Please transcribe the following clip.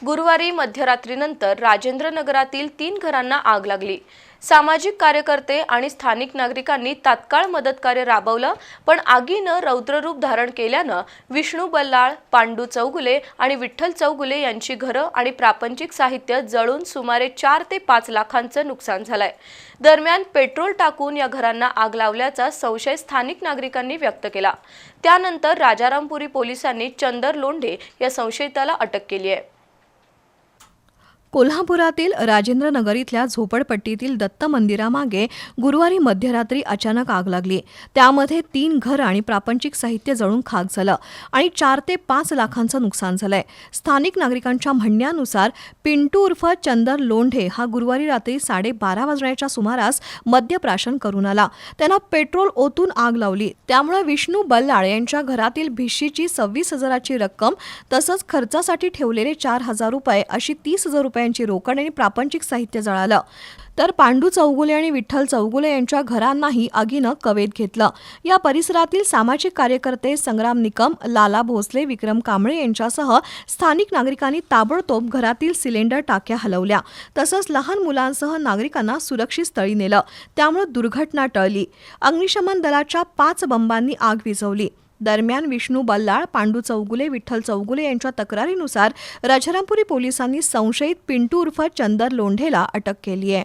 गुरुवारी मध्यरात्रीनंतर राजेंद्र नगरातील 3 घरांना आग लागली। सामाजिक कार्यकर्ते आणि स्थानिक नागरिकांनी तात्काळ मदतकार्य राबवलं, पण आगीनं रौद्ररूप धारण केल्यानं विष्णू बल्लाळ, पांडू चौगुले आणि विठ्ठल चौगुले यांची घरं आणि प्रापंचिक साहित्य जळून सुमारे 4 ते 5 लाखांचं नुकसान झालंय। दरम्यान पेट्रोल टाकून या घरांना आग लावल्याचा संशय स्थानिक नागरिकांनी व्यक्त केला। त्यानंतर राजारामपुरी पोलिसांनी चंदर लोंढे या संशयिताला अटक केली आहे। कोल्हापुरातील राजेंद्र नगर इथल्या झोपडपट्टीतील दत्त मंदिरामागे गुरुवारी मध्यरात्री अचानक आग लागली। त्यामध्ये 3 घर आणि प्रापंचिक साहित्य जळून खाक झालं आणि 4 ते 5 लाखांचं नुकसान झालंय। स्थानिक नागरिकांच्या म्हणण्यानुसार पिंटू उर्फ चंदर लोंढे हा गुरुवारी रात्री 12:30 वाजण्याच्या सुमारास मद्यप्राशन करून आला। त्यानं पेट्रोल ओतून आग लावली। त्यामुळे विष्णू बल्लाळ यांच्या घरातील भिशीची 26,000ची रक्कम तसंच खर्चासाठी ठेवलेले 4,000 रुपये अशी 30,000 रुपयांची रोकड आणि प्रापंचिक साहित्य जळालं। तर पांडू चौगुले आणि विठ्ठल चौगुले यांच्या घरांनाही आगीनं कवेत घेतलं। या परिसरातील सामाजिक कार्यकर्ते संग्राम निकम, लाला भोसले, विक्रम कांबळे यांच्यासह स्थानिक नागरिकांनी ताबडतोब घरातील सिलेंडर टाक्या हलवल्या। तसंच लहान मुलांसह नागरिकांना सुरक्षित स्थळी नेलं। त्यामुळे दुर्घटना टळली। अग्निशमन दलाच्या 5 बंबांनी आग विझवली। दरम्यान विष्णू बल्लाळ, पांडू चौगुले, विठ्ठल चौगुले यांच्या तक्रारीनुसार राजारामपुरी पोलिसांनी संशयित पिंटू उर्फ चंदर लोंढेला अटक केली आहे।